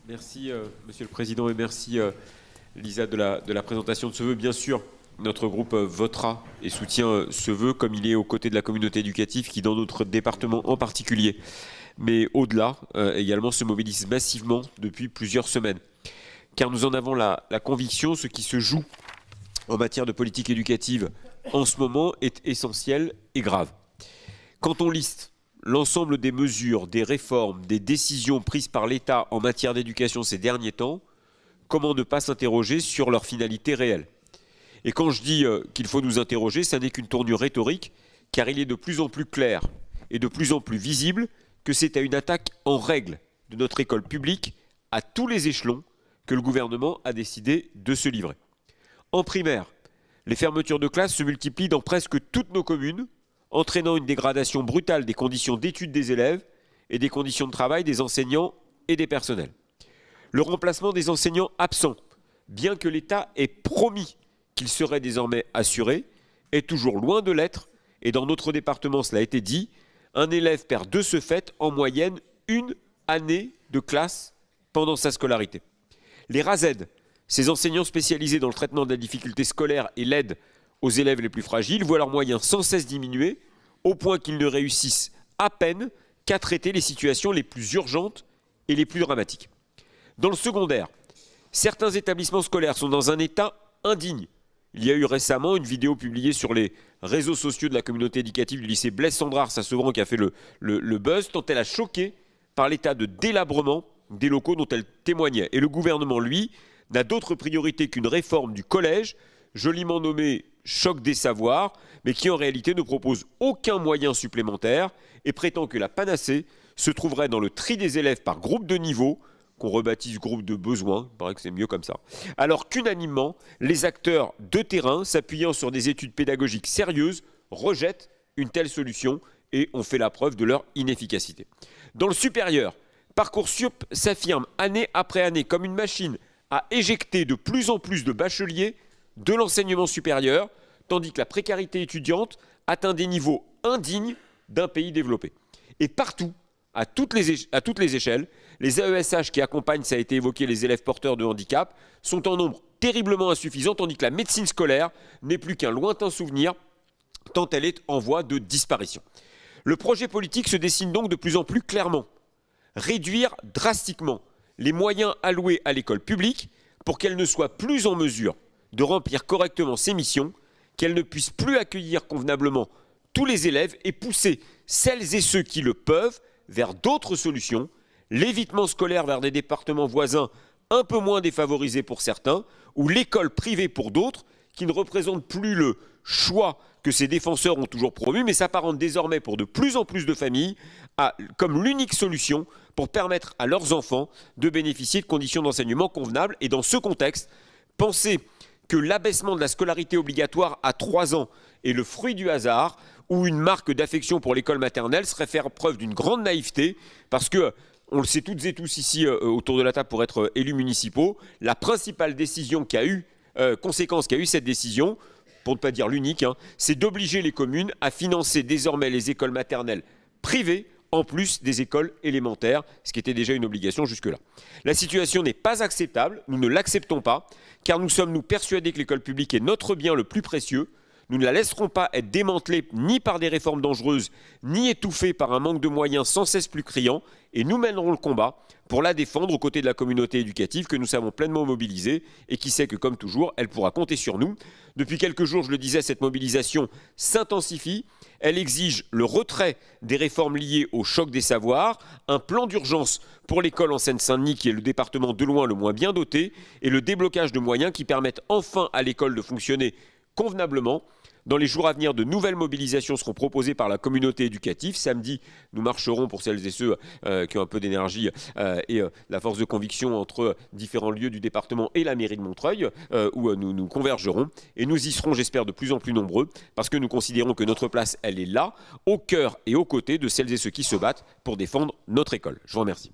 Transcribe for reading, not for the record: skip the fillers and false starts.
Merci, Monsieur le Président, et merci, Lisa, de la présentation de ce vœu. Bien sûr, notre groupe votera et soutient ce vœu, comme il est aux côtés de la communauté éducative qui, dans notre département en particulier, mais au-delà, également se mobilise massivement depuis plusieurs semaines. Car nous en avons la conviction, ce qui se joue en matière de politique éducative en ce moment est essentiel et grave. Quand on liste l'ensemble des mesures, des réformes, des décisions prises par l'État en matière d'éducation ces derniers temps, comment ne pas s'interroger sur leur finalité réelle? Et quand je dis qu'il faut nous interroger, ça n'est qu'une tournure rhétorique, car il est de plus en plus clair et de plus en plus visible que c'est à une attaque en règle de notre école publique, à tous les échelons, que le gouvernement a décidé de se livrer. En primaire, les fermetures de classes se multiplient dans presque toutes nos communes, entraînant une dégradation brutale des conditions d'études des élèves et des conditions de travail des enseignants et des personnels. Le remplacement des enseignants absents, bien que l'État ait promis qu'il serait désormais assuré, est toujours loin de l'être, et dans notre département, cela a été dit, un élève perd de ce fait en moyenne une année de classe pendant sa scolarité. Les RASED, ces enseignants spécialisés dans le traitement de la difficulté scolaire et l'aide aux élèves les plus fragiles, voient leurs moyens sans cesse diminuer, au point qu'ils ne réussissent à peine qu'à traiter les situations les plus urgentes et les plus dramatiques. Dans le secondaire, certains établissements scolaires sont dans un état indigne. Il y a eu récemment une vidéo publiée sur les réseaux sociaux de la communauté éducative du lycée Blaise-Cendrars à Sevran qui a fait le buzz, tant elle a choqué par l'état de délabrement des locaux dont elle témoignait. Et le gouvernement, lui, n'a d'autre priorité qu'une réforme du collège, joliment nommée choc des savoirs, mais qui en réalité ne propose aucun moyen supplémentaire et prétend que la panacée se trouverait dans le tri des élèves par groupe de niveau, qu'on rebaptise groupe de besoins, il paraît que c'est mieux comme ça, alors qu'unanimement, les acteurs de terrain, s'appuyant sur des études pédagogiques sérieuses, rejettent une telle solution et ont fait la preuve de leur inefficacité. Dans le supérieur, Parcoursup s'affirme année après année comme une machine à éjecter de plus en plus de bacheliers de l'enseignement supérieur, tandis que la précarité étudiante atteint des niveaux indignes d'un pays développé. Et partout, à toutes les échelles, les AESH qui accompagnent, ça a été évoqué, les élèves porteurs de handicap, sont en nombre terriblement insuffisant, tandis que la médecine scolaire n'est plus qu'un lointain souvenir, tant elle est en voie de disparition. Le projet politique se dessine donc de plus en plus clairement. Réduire drastiquement les moyens alloués à l'école publique pour qu'elle ne soit plus en mesure de remplir correctement ses missions, qu'elle ne puisse plus accueillir convenablement tous les élèves et pousser celles et ceux qui le peuvent vers d'autres solutions, l'évitement scolaire vers des départements voisins un peu moins défavorisés pour certains, ou l'école privée pour d'autres, qui ne représente plus le choix que ces défenseurs ont toujours promu, mais s'apparente désormais pour de plus en plus de familles comme l'unique solution pour permettre à leurs enfants de bénéficier de conditions d'enseignement convenables. Et dans ce contexte, penser que l'abaissement de la scolarité obligatoire à 3 ans est le fruit du hasard ou une marque d'affection pour l'école maternelle serait faire preuve d'une grande naïveté, parce que, on le sait toutes et tous ici autour de la table pour être élus municipaux, la principale décision conséquence qu'a eu cette décision, pour ne pas dire l'unique, c'est d'obliger les communes à financer désormais les écoles maternelles privées en plus des écoles élémentaires, ce qui était déjà une obligation jusque-là. La situation n'est pas acceptable, nous ne l'acceptons pas, car nous sommes persuadés que l'école publique est notre bien le plus précieux. Nous ne la laisserons pas être démantelée ni par des réformes dangereuses, ni étouffée par un manque de moyens sans cesse plus criant, et nous mènerons le combat pour la défendre aux côtés de la communauté éducative que nous savons pleinement mobilisée et qui sait que, comme toujours, elle pourra compter sur nous. Depuis quelques jours, je le disais, cette mobilisation s'intensifie. Elle exige le retrait des réformes liées au choc des savoirs, un plan d'urgence pour l'école en Seine-Saint-Denis, qui est le département de loin le moins bien doté, et le déblocage de moyens qui permettent enfin à l'école de fonctionner convenablement. Dans les jours à venir, de nouvelles mobilisations seront proposées par la communauté éducative. Samedi, nous marcherons pour celles et ceux qui ont un peu d'énergie et la force de conviction entre différents lieux du département et la mairie de Montreuil, où nous convergerons. Et nous y serons, j'espère, de plus en plus nombreux, parce que nous considérons que notre place, elle est là, au cœur et aux côtés de celles et ceux qui se battent pour défendre notre école. Je vous remercie.